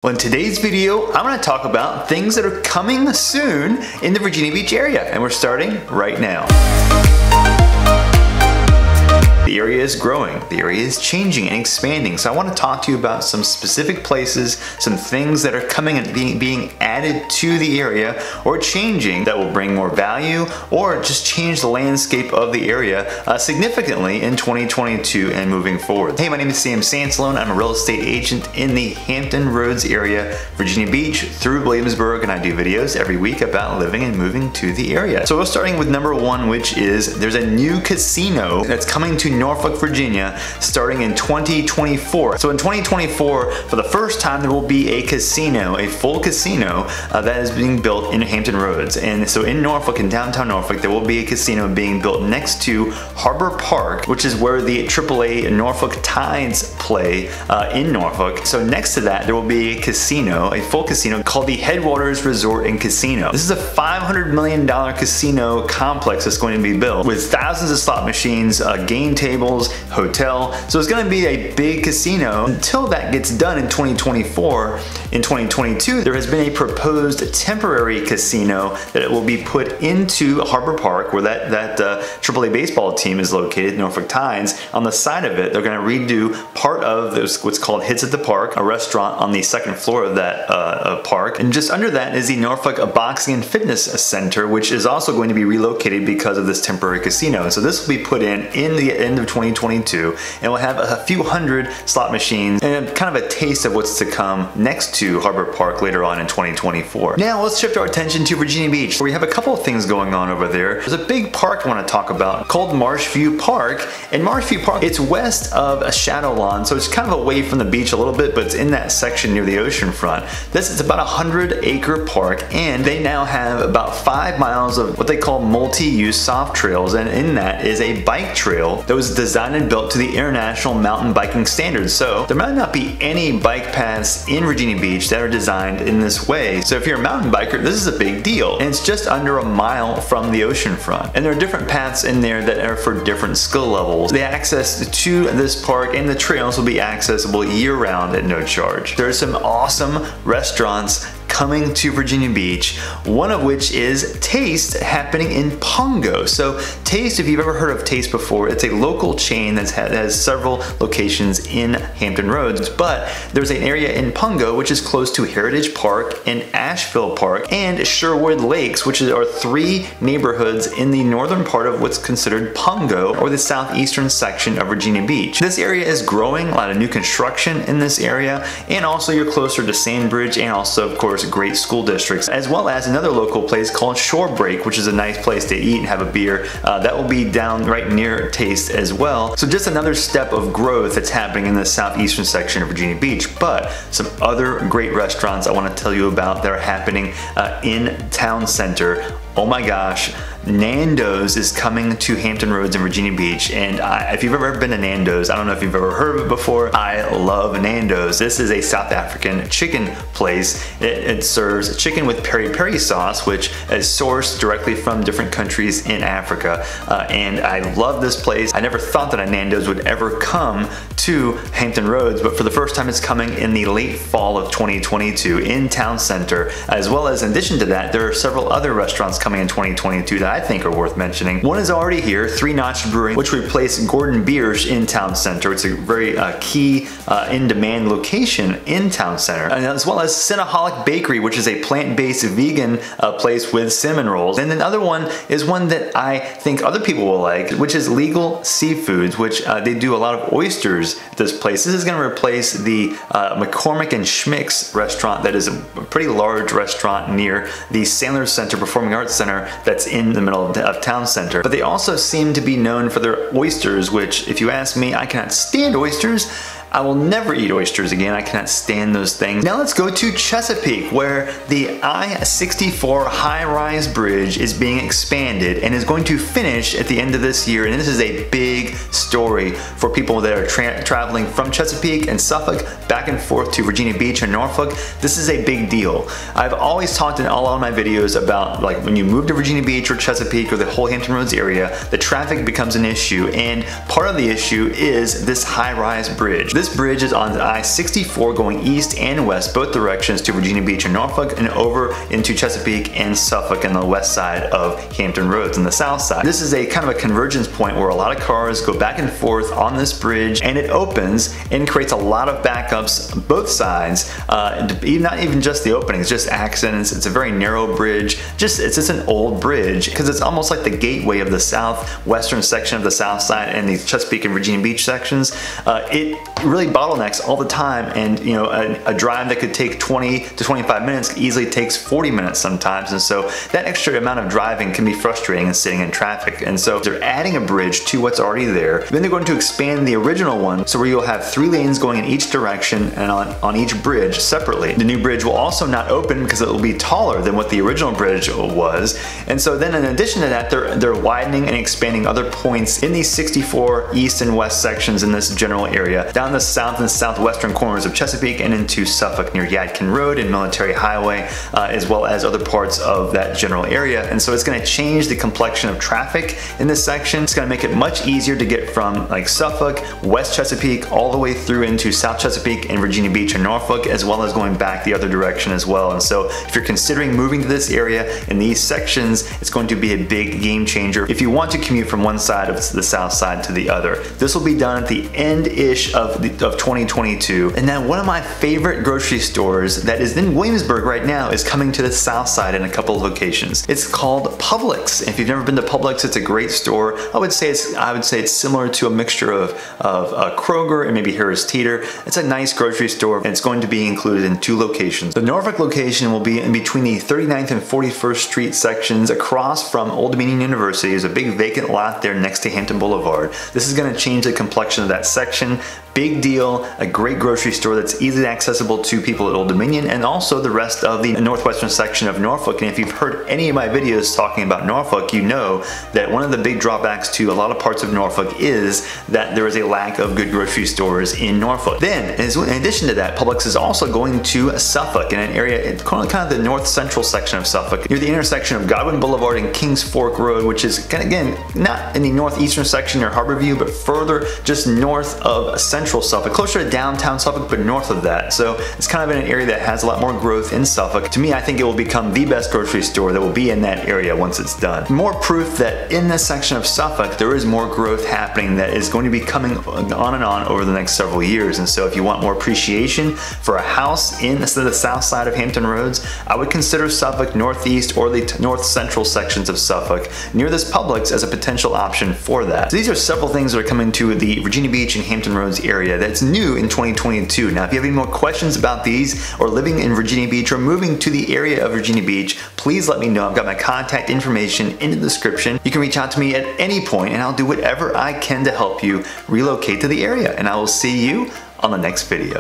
Well, in today's video, I'm going to talk about things that are coming soon in the Virginia Beach area, and we're starting right now. The area is growing, the area is changing and expanding, so I want to talk to you about some specific places, some things that are coming and being added to the area or changing that will bring more value or just change the landscape of the area significantly in 2022 and moving forward. Hey, my name is Sam Sansalone. I'm a real estate agent in the Hampton Roads area, Virginia Beach through Williamsburg, and I do videos every week about living and moving to the area. So we're starting with number one, which is there's a new casino that's coming to Norfolk, Virginia, starting in 2024. So in 2024, for the first time, there will be a casino, a full casino that is being built in Hampton Roads. And so in Norfolk, in downtown Norfolk, there will be a casino being built next to Harbor Park, which is where the AAA Norfolk Tides play in Norfolk. So next to that, there will be a casino, a full casino called the Headwaters Resort and Casino. This is a $500 million casino complex that's going to be built with thousands of slot machines, game tables, hotel. So it's going to be a big casino. Until that gets done in 2024, in 2022, there has been a proposed temporary casino that will be put into Harbor Park, where that AAA baseball team is located, Norfolk Tides. On the side of it, they're going to redo part of what's called Hits at the Park, a restaurant on the second floor of that park. And just under that is the Norfolk Boxing and Fitness Center, which is also going to be relocated because of this temporary casino. So this will be put in the end of 2022, and we'll have a few hundred slot machines and kind of a taste of what's to come next to Harbor Park later on in 2024. Now let's shift our attention to Virginia Beach, where we have a couple of things going on over there. There's a big park I want to talk about called Marshview Park, and Marshview Park, it's west of a Shadow Lawn, so it's kind of away from the beach a little bit, but it's in that section near the ocean front. This is about a 100-acre park, and they now have about 5 miles of what they call multi-use soft trails, and in that is a bike trail that was designed and built to the international mountain biking standards. So there might not be any bike paths in Virginia Beach that are designed in this way. So if you're a mountain biker, this is a big deal, and it's just under a mile from the ocean front. And there are different paths in there that are for different skill levels. The access to this park and the trails will be accessible year-round at no charge. There are some awesome restaurants coming to Virginia Beach, one of which is Taste, happening in Pungo. So Taste, if you've ever heard of Taste before, it's a local chain that has several locations in Hampton Roads, but there's an area in Pungo which is close to Heritage Park and Asheville Park and Sherwood Lakes, which are 3 neighborhoods in the northern part of what's considered Pungo, or the southeastern section of Virginia Beach. This area is growing, a lot of new construction in this area, and also you're closer to Sandbridge and also, of course, great school districts, as well as another local place called Shorebreak, which is a nice place to eat and have a beer. That will be down right near Taste as well. So just another step of growth that's happening in the southeastern section of Virginia Beach. But some other great restaurants I want to tell you about that are happening in Town Center. Oh my gosh, Nando's is coming to Hampton Roads in Virginia Beach, and if you've ever been to Nando's, I don't know if you've ever heard of it before, I love Nando's. This is a South African chicken place. It serves chicken with peri-peri sauce, which is sourced directly from different countries in Africa, and I love this place. I never thought that a Nando's would ever come to Hampton Roads, but for the first time it's coming in the late fall of 2022 in Town Center, as well as in addition to that, there are several other restaurants coming in 2022 that I think are worth mentioning. One is already here, 3 Notch Brewing, which replaced Gordon Biersch in Town Center. It's a very key in-demand location in Town Center, and as well as Cinnaholic Bakery, which is a plant-based vegan place with cinnamon rolls. And another one is one that I think other people will like, which is Legal Seafoods, which they do a lot of oysters at this place. This is going to replace the McCormick and Schmick's restaurant that is a pretty large restaurant near the Sandler Center Performing Arts Center that's in the middle of Town Center. But they also seem to be known for their oysters, which, if you ask me, I cannot stand oysters. I will never eat oysters again. I cannot stand those things. Now let's go to Chesapeake, where the I-64 high-rise bridge is being expanded and is going to finish at the end of this year. And this is a big story for people that are traveling from Chesapeake and Suffolk back and forth to Virginia Beach and Norfolk. This is a big deal. I've always talked in all of my videos about, like, when you move to Virginia Beach or Chesapeake or the whole Hampton Roads area, the traffic becomes an issue, and part of the issue is this high-rise bridge. this bridge is on I-64 going east and west, both directions, to Virginia Beach and Norfolk, and over into Chesapeake and Suffolk on the west side of Hampton Roads on the south side. This is a kind of a convergence point where a lot of cars go back and forth on this bridge, and it opens and creates a lot of backups on both sides. Not even just the openings, just accidents. It's a very narrow bridge. It's just an old bridge because it's almost like the gateway of the southwestern section of the south side and the Chesapeake and Virginia Beach sections. It really bottlenecks all the time, and you know, a drive that could take 20 to 25 minutes easily takes 40 minutes sometimes, and so that extra amount of driving can be frustrating and sitting in traffic. And so they're adding a bridge to what's already there. Then they're going to expand the original one, so where you'll have 3 lanes going in each direction and on each bridge separately. The new bridge will also not open because it will be taller than what the original bridge was. And so then in addition to that, they're widening and expanding other points in these 64 east and west sections in this general area, down the south and southwestern corners of Chesapeake and into Suffolk near Yadkin Road and Military Highway, as well as other parts of that general area. And so it's going to change the complexion of traffic in this section. It's going to make it much easier to get from like Suffolk, West Chesapeake, all the way through into South Chesapeake and Virginia Beach and Norfolk, as well as going back the other direction as well. And so if you're considering moving to this area in these sections, it's going to be a big game changer if you want to commute from one side of the south side to the other. This will be done at the end-ish of 2022. And now one of my favorite grocery stores that is in Williamsburg right now is coming to the south side in a couple of locations. It's called Publix. If you've never been to Publix, it's a great store. I would say it's similar to a mixture of Kroger and maybe Harris Teeter. It's a nice grocery store, and it's going to be included in 2 locations. The Norfolk location will be in between the 39th and 41st Street sections across from Old Dominion University. There's a big vacant lot there next to Hampton Boulevard. This is going to change the complexion of that section. Big deal, a great grocery store that's easily accessible to people at Old Dominion and also the rest of the northwestern section of Norfolk. And if you've heard any of my videos talking about Norfolk, you know that one of the big drawbacks to a lot of parts of Norfolk is that there is a lack of good grocery stores in Norfolk. Then, in addition to that, Publix is also going to Suffolk, in an area, kind of the north central section of Suffolk, near the intersection of Godwin Boulevard and Kings Fork Road, which is, again, not in the northeastern section near Harborview, but further just north of central Suffolk, closer to downtown Suffolk, but north of that. So it's kind of in an area that has a lot more growth in Suffolk. To me, I think it will become the best grocery store that will be in that area once it's done. More proof that in this section of Suffolk, there is more growth happening that is going to be coming on and on over the next several years. And so if you want more appreciation for a house in the south side of Hampton Roads, I would consider Suffolk northeast or the north central sections of Suffolk near this Publix as a potential option for that. So these are several things that are coming to the Virginia Beach and Hampton Roads area that's new in 2022. Now, if you have any more questions about these, or living in Virginia Beach or moving to the area of Virginia Beach, please let me know. I've got my contact information in the description. You can reach out to me at any point and I'll do whatever I can to help you relocate to the area. And I will see you on the next video.